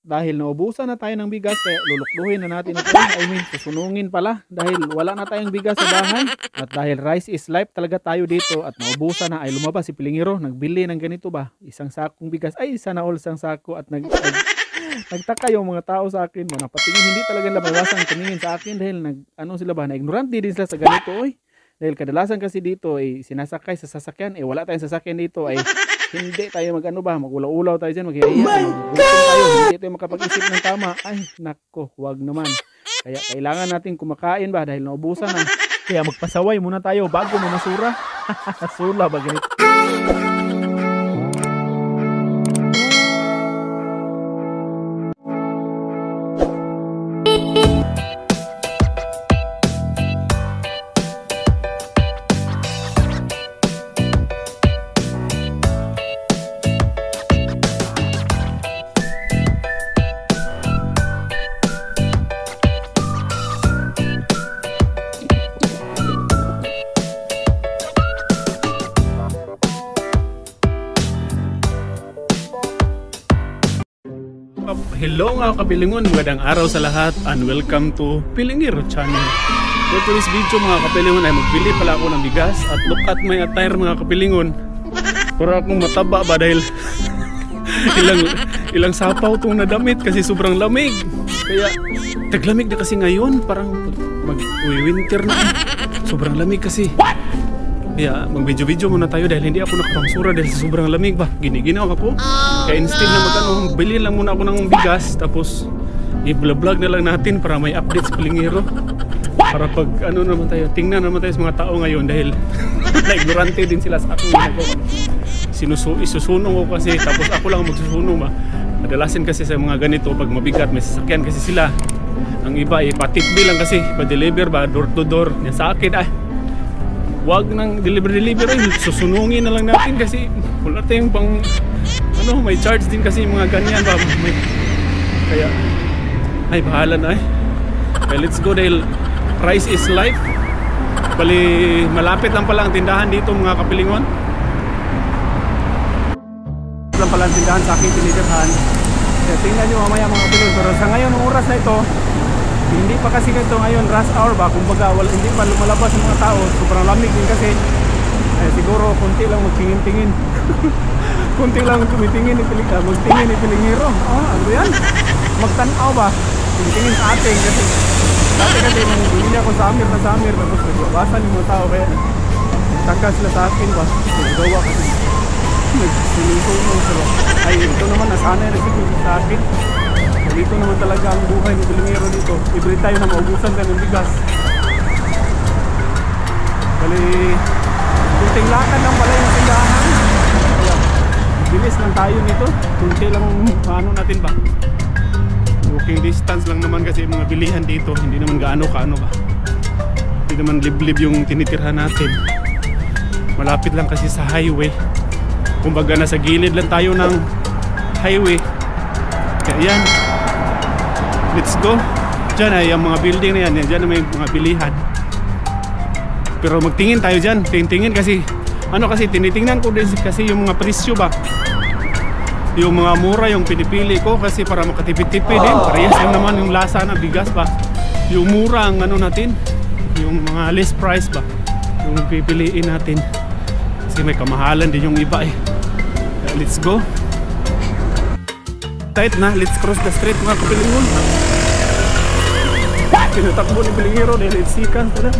dahil naubusan na tayo ng bigas, kaya lulukluhin na natin ito. I mean, susunungin pala dahil wala na tayong bigas sa bahay. At dahil rice is life talaga tayo dito at naubusan na, ay lumabas si Pilingiro, nagbili ng ganito ba, isang sakong bigas, ay sana all isang sako. At nagtaka yung mga tao sa akin, mga patingin, hindi talaga nabawasan tumingin sa akin dahil sila ba, na-ignorante din sila sa ganito. Dahil kadalasan kasi dito ay sinasakay sa sasakyan, wala tayong sasakyan dito, ay hindi tayo magulaw-ulaw tayo dyan, gutom tayo, hindi tayo makapag-isip ng tama. Ay nako, wag naman. Kaya kailangan natin kumakain ba dahil naubusan na. Kaya magpasaway muna tayo bago mamasura. Sula ba ganito? Hello mga kapilingon, magandang araw sa lahat and welcome to Pilingiro channel. For today's video mga kapilingon ay magbili pala ako ng bigas at look at my attire mga kapilingon. Para akong mataba ba dahil ilang sapaw itong nadamit kasi sobrang lamig. Kaya taglamig na kasi ngayon, parang mag-winter na. Sobrang lamig kasi. Kaya mag-video-video muna tayo dahil hindi ako nakapangsura dahil sa sobrang lamig ba. Ginawa ko. Kaya instead na bilhin lang muna ako ng bigas tapos i-vlog na lang natin para may updates Pilingiro. Para pag naman tayo, tingnan naman tayo sa mga tao ngayon dahil na-ignorante din sila sa aking ginagawa. Isusunong ko kasi tapos ako lang magsusunong ba. Kadalasan kasi sa mga ganito pag mabigat may sasakyan kasi sila. Ang iba ay patitbi lang kasi pa-deliver ba, door to door. Yan sa akin wag nang deliver susunungin na lang natin kasi wala tayong pang may charge din kasi mga ganyan ba kaya ay bahala na okay, let's go dahil price is life. Bali malapit lang pala ang tindahan dito mga kapilingon, lang pala ang tindahan sa aking tinitirhan. Kaya tingnan nyo mamaya mga kapilingon, pero sa ngayon ang oras na ito hindi pa kasi ito ngayon rush hour ba, kumbaga hindi pa lumalabas ang mga tao, sobrang lamig din kasi. Siguro konti lang magtingin-tingin konti lang tumitingin magtingin ni Pilingiro. Ano yan? Magtanaw ba? Tingin sa atin kasi dati kasi nung bumili ako sa Amir tapos nagbabasan yung mga tao kaya tangka sila sa akin ba, nagawa kasi nagsinusunong sila. Ay ito naman nasanay na siguro sa akin. Dito naman talaga ang buhay ng Pilingiro dito. Every time na maubusan ka ng bigas. Bali, kunting lakad lang pala yung tindahan. Kaya, bilis lang tayo nito. Kunti lang natin ba. Walking distance lang naman kasi yung mga bilihan dito. Hindi naman gaano ba. Hindi naman liblib yung tinitirhan natin. Malapit lang kasi sa highway. Kumbaga nasa gilid lang tayo ng highway. Kaya yan. Let's go. Diyan ay yung mga building na yan. Diyan na may mga bilihan. Pero magtingin tayo dyan. Tingin kasi kasi tinitingnan ko din kasi yung mga presyo ba. Yung mga mura yung pinipili ko kasi para makatipid-tipid din. Parehas lang naman yung lasa ng bigas ba. Yung mura ang natin. Yung mga less price ba. Yung pipiliin natin. Kasi may kamahalan din yung iba Let's go. Tight na, let's cross the street mga kapilingon. Tinatakbo ni Pilingiro dahil itsikan sila.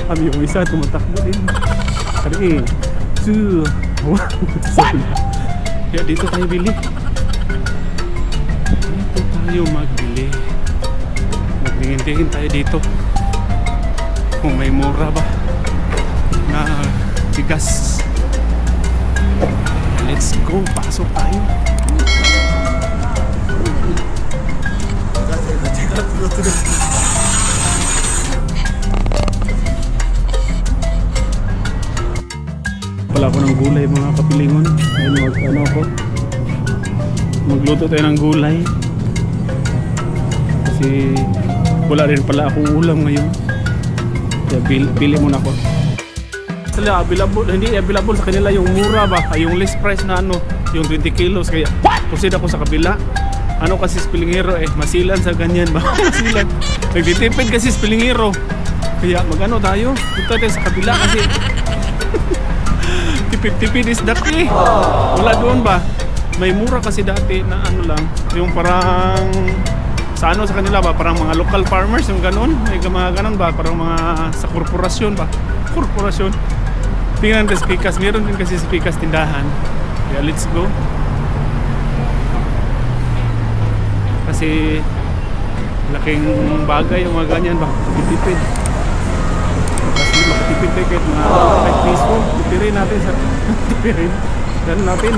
Kami yung isa tumatakbo din. 3, 2, 1. Kaya dito tayo bili. Dito tayo magbili. Magtingin-tingin tayo dito kung may mura ba na bigas. Let's go, pasok tayo. Pala ako ng gulay mga kapilingon. Ayun, magluto tayo ng gulay kasi wala rin pala akong ulam ngayon. Kaya bili muna ako. Sila hindi available sa kanila yung mura ba, yung list price na yung 20 kilos. Kaya proceed ako sa kabila. ano kasi spilingero eh, masilan sa ganyan ba? Masilan. Nagtitipid kasi spilingero. Kaya magano tayo? Punta tayo sa kabila kasi tipid-tipid is dati. Wala doon ba? May mura kasi dati na ano lang, yung parang sa ano sa kanila ba, parang mga local farmers yung ganun, may mga ganun ba, parang mga sa korporasyon ba? Korporasyon. Tingnan natin sa Pikas, meron din kasi sa Pikas tindahan. Kaya let's go. Kasi laking bagay yung mga ganyan ba, tipid. Kasi makatipid tayo kahit mga 5 piso, tipirin natin sa tipirin. Ganun natin.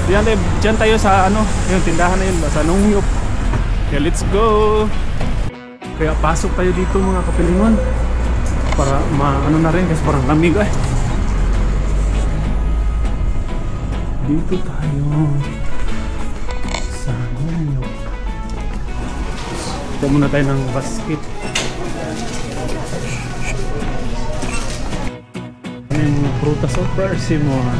Diyan tayo sa ano, yung tindahan na yun ba, sa Nongyop. Kaya let's go. Kaya pasok tayo dito mga kapilingon. Para ano na rin kasi parang lamig eh. Dito tayo sa Nongyop. Ito muna tayo ng basket. May mga prutas o persimmon.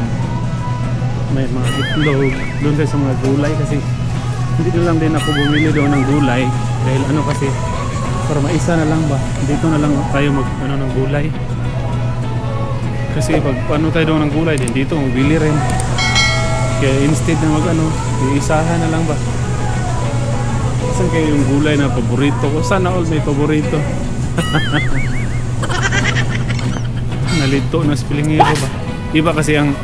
May mga itlog. Doon tayo sa mga gulay kasi hindi na lang din ako bumili doon ng gulay. Dahil ano kasi, para maisa na lang ba? Dito na lang tayo mag ano ng gulay. Kasi pag ano tayo doon ng gulay, din dito magbili rin. Kaya instead na mag ano, iisahan na lang ba? Saan kayo yung gulay na paborito ko? Sana all may paborito. Nalito na spilingero ba? Iba kasi ang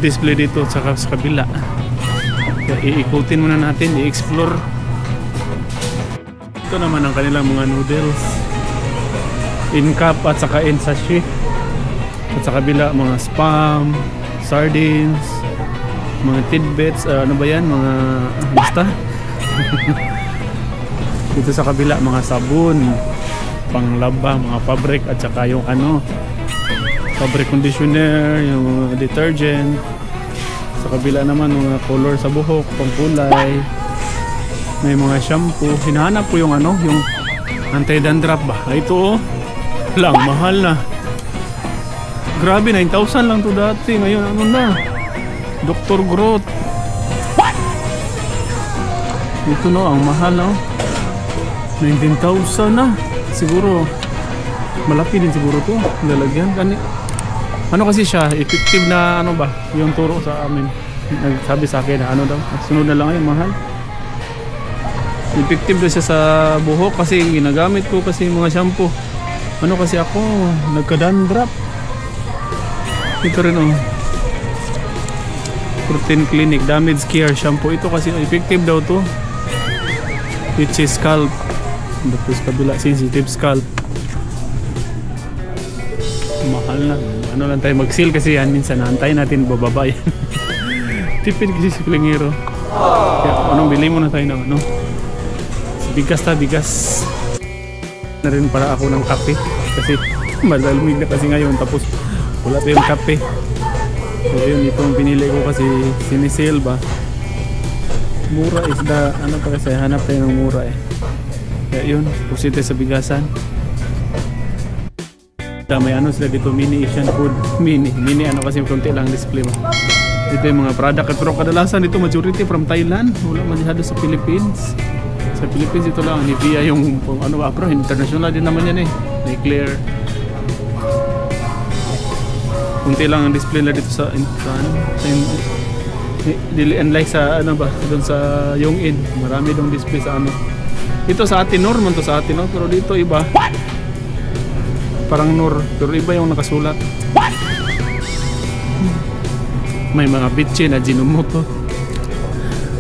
display dito sa kabila. Kaya iikutin muna natin, i-explore. Ito naman ang kanilang mga noodles. In cup at saka in sachet. At sa kabila mga spam, sardines, mga tidbits, ano ba yan? Mga basta. Dito sa kabila mga sabon, panglaba, mga fabric at saka yung ano, fabric conditioner, yung detergent. Sa kabila naman mga color sa buhok, pangkulay. May mga shampoo. Hinahanap ko yung ano, yung anti-dandruff ba? Ito oh, lang mahal na. Grabe, 9,000 lang to dati. Ngayon ano na, Dr. Growth. Ito no, ang mahal no, 19,000 na. Siguro malaki din siguro to lalagyan. Ano kasi siya, effective na ano ba, yung turo sa amin. Nagsabi sa akin na ano daw, sunod na lang ngayon, mahal. Effective daw siya sa buhok kasi ginagamit ko kasi mga shampoo. Ano kasi ako, nagka-dandruff. Ito rin oh, Protein Clinic Damage Care Shampoo. Ito kasi effective daw to. Itchy scalp. Tapos kabila, sensitive scalp. Mahal na. Ano lang tayo mag-seal kasi yan. Minsan naantayin natin bababa yan. Tipid kasi si Pilingero. Kaya anong bili muna tayo ng ano. Bigas ta, bigas. Na rin para ako ng kape. Kasi malamig na kasi ngayon. Tapos wala tayong kape. So yun, itong pinili ko kasi sinisale ba. Mura is the, ano pa kasi, hanap tayo ng mura eh. Kaya yun, pusite sa bigasan. May ano sila dito, mini Asian food. Mini ano kasi konti lang display mo. Ito yung mga product. Pero kadalasan dito majority from Thailand. Wala masyado sa Philippines. Sa Philippines ito lang. Nivea yung ano ba, pero international din naman yan eh. May clear. Kunti lang ang display na dito sa unlike sa ano ba, doon sa Yongin. Marami dong display sa ano. Ito sa Atinor man to, sa Atinor, pero dito iba. Parang Nur, pero iba yung nakasulat. May mga bitche na Ajinomoto.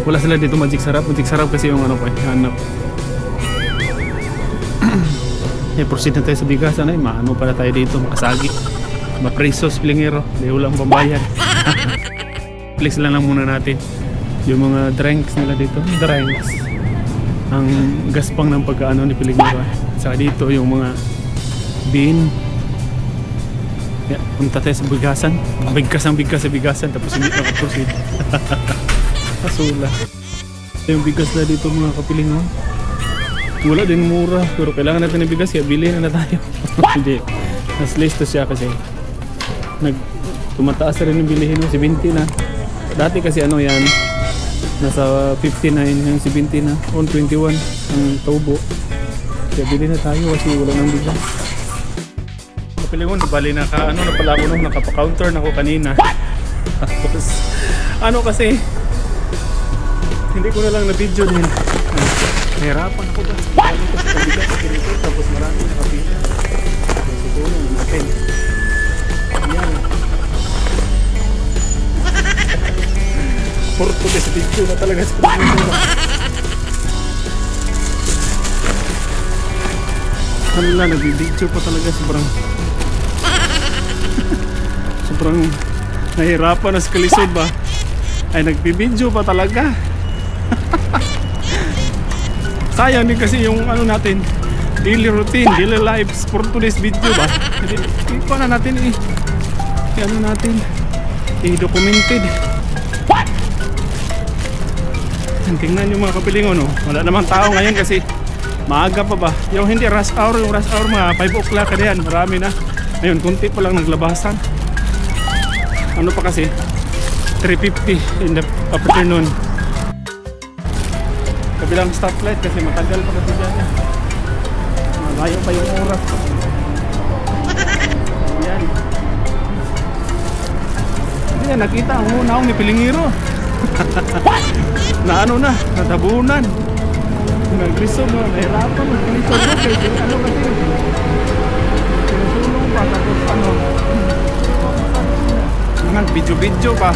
Wala sila dito magic sarap. Magic sarap kasi yung ano ko eh, hanap. Proceed na tayo sa bigasan eh. Maano pala tayo dito, makasagi. Mapresos Pilingero, di walang pambayan. Flex lang muna natin yung mga drinks nila dito. Drinks ang gaspang ng pagkaano ni Pilingero. Saka dito yung mga bean. Yeah, punta tayo sa bigasan. Bigkas sa bigasan. Tapos hindi na proceed. Kasula. Yung bigas na dito mga kapilingon. Wala din mura. Pero kailangan natin ng bigas. Kaya bilhin na tayo. Hindi. Nas listo siya kasi tumataas na rin yung bilihin mo. 70 na. Dati kasi ano yan, Nasa 59 yung 70 na. On 21 ang tubo. Kaya bili na tayo kasi wala nang bigas. Kapilingon, bali naka ano na pala ako nung nakapa-counter na ako kanina. Tapos ano kasi hindi ko na lang na video din. Nahirapan ako ba? Ano kasi kabigas dito tapos marami nakapila. Siguro natin. Yan. Porto de video na talaga sa kanila. Ano na, nag-video pa talaga sobrang nahirapan na sa kalisod ba? Ay nag-video pa talaga. Sayang din kasi yung ano natin, daily routine, daily lives for today's video ba? Hindi pa na natin ano natin, i-documented. Tingnan yung mga kapilingon, no? Wala namang tao ngayon kasi maaga pa ba? Yung hindi rush hour, yung rush hour mga 5 o'clock ka yan, marami na. Ngayon, kunti pa lang naglabasan. Ano pa kasi? 3:50 in the afternoon. Kabilang stoplight kasi matagal pa kasi dyan. Malayo pa yung oras. Yan. Hindi yan, nakita ang una akong ni Pilingiro. Na ano na, natabunan. Naglisod mo, nahirapan mo. Naglisod mo, kasi ano kasi. Sinusulong pa, tapos ano. Mga video-video pa.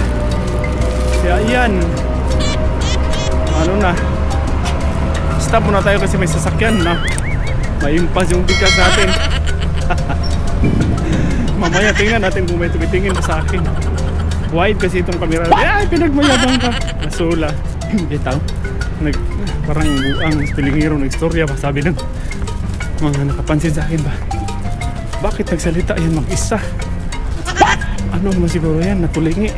Kaya yan. Ano na. Stop muna tayo kasi may sasakyan na. Maimpas yung bigas natin. Mamaya tingnan natin kung may tumitingin pa sa akin. Wide kasi itong camera. Ay, pinagmayabang ka. Nasula. Bitaw. Parang buang Pilingiro ng istorya ba? Sabi ng mga nakapansin sa akin ba? Bakit nagsalita yan mag-isa? Ano mo siguro yan? Natulingi.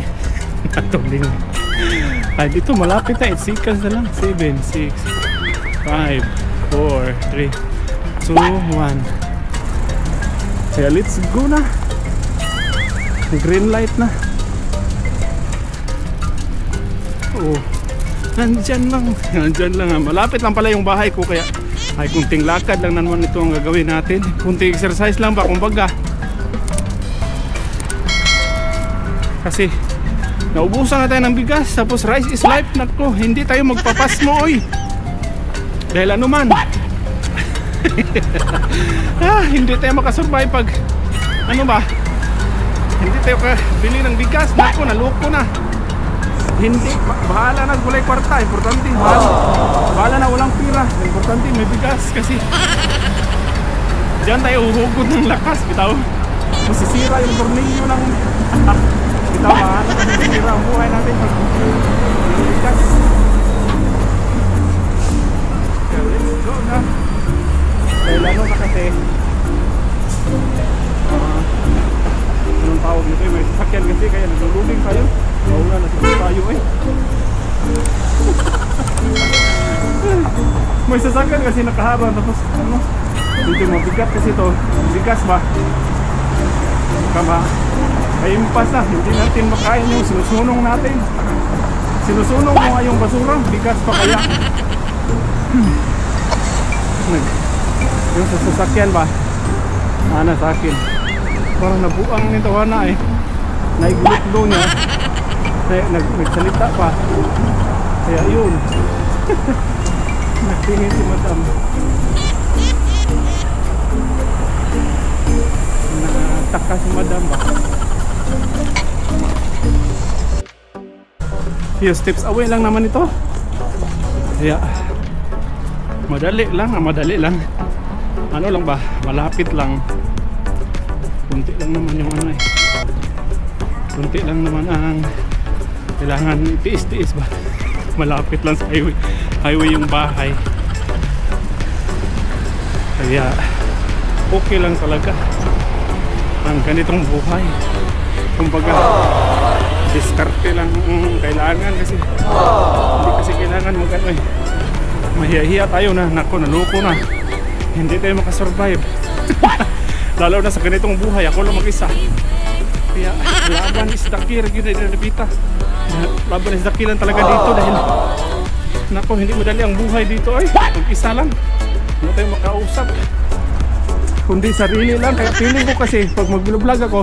Natulingi. Ay, dito malapit na. It's seconds na lang. 7, 6, 5, 4, 3, 2, 1. Kaya let's go na. Green light na. Oh, nandyan lang. Nandyan lang. Malapit lang pala yung bahay ko. Kaya ay kunting lakad lang naman ito ang gagawin natin. Kunting exercise lang ba kumbaga. Kasi naubusan na tayo ng bigas. Tapos rice is life. Nako, hindi tayo magpapasmo oy. Dahil ano man. Hindi tayo makasurvive pag ano ba, hindi tayo bili ng bigas. Nako, naloko na. Hindi, bahala na gulay kwarta. Importante, bahala na walang pira. Importante may bigas kasi diyan tayo uhugod ng lakas. Bitaw, masisira yung tornilyo ng bitaw, bahala na masisira ang buhay natin pag may bigas. Kaya let's go na. Dahil ano na kasi anong tawag nito, may sasakyan kasi kaya nagulubing tayo. Oo nga, nasiguro tayo eh. May sasakyan kasi nakaharang. Tapos ano, dito mabigat kasi to. Bigas ba? Kama ay impas na, hindi natin makain yung sinusunong natin. Sinusunong mo nga yung basura. Bigas pa kaya. Yung sa sasakyan ba, ana sa akin parang nabuang nito na eh. Naigulit-gulo niya. Nagsalita pa. Kaya yun. Nagtingin si madam. Nataka si madam ba? Few steps away lang naman ito. Kaya madali lang. Ano lang ba? Malapit lang. Kunti lang naman yung ano eh. Kunti lang naman ang kailangan tiis-tiis ba? Malapit lang sa highway yung bahay. Kaya okay lang talaga ang ganitong buhay. Kumbaga diskarte lang kailangan kasi hindi kasi kailangan mag-ano eh. Mahiya-hiya tayo na, nako, naloko na. Hindi tayo makasurvive. Lalo na sa ganitong buhay, ako lang mag-isa. Kaya laban is the key, Regina Pita. Laban sa dakilan talaga dito dahil nako, hindi madali ang buhay dito ay. Mag-isa lang. Hindi tayo makausap. Kundi sarili lang. Kaya feeling ko kasi pag mag-vlog ako,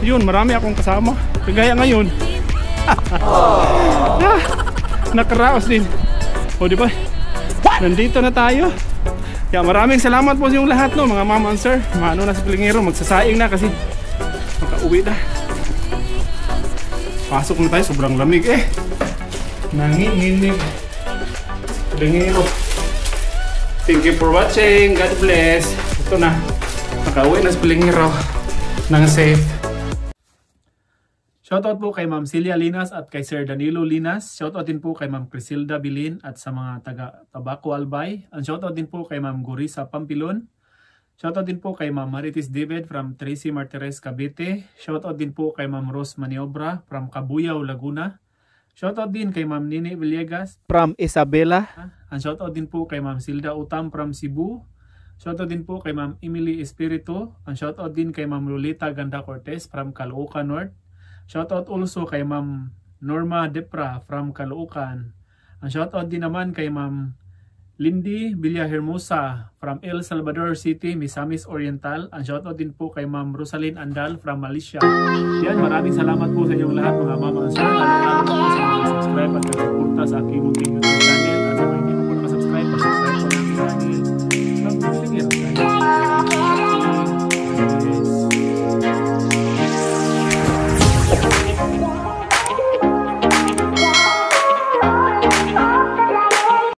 yun, marami akong kasama. Kagaya ngayon. Nakaraos din. O di ba? Nandito na tayo. Kaya maraming salamat po sa yung lahat, no, mga ma'am and sir. Maano na sa Pilingero, magsasaing na kasi makauwi na. Pasok na tayo, sobrang lamig eh. Nanginginig. Pilingero. Thank you for watching. God bless. Ito na. Makauwi na sa Pilingero. Nang safe. Shoutout po kay Ma'am Celia Linas at kay Sir Danilo Linas. Shoutout din po kay Ma'am Crisilda Bilin at sa mga taga Tabaco Albay. And shoutout din po kay Ma'am Gurisa Pampilon. Shoutout din po kay Ma'am Marites David from Tracy Martires Cavite. Shoutout din po kay Ma'am Rose Maniobra from Cabuyao, Laguna. Shoutout din kay Ma'am Nini Villegas from Isabela. And shoutout din po kay Ma'am Silda Utam from Cebu. Shoutout din po kay Ma'am Emily Espiritu. And shoutout din kay Ma'am Lolita Ganda Cortez from Caloocan North. Shoutout also kay Ma'am Norma Depra from Caloocan. Ang shoutout din naman kay Ma'am Lindy Villahermosa from El Salvador City, Misamis Oriental. Ang shoutout din po kay Ma'am Rosalyn Andal from Malaysia. Yan, maraming salamat po sa inyong lahat mga mama and sir. Lalo po sa mga subscribe at nag-suporta sa aking YouTube channel.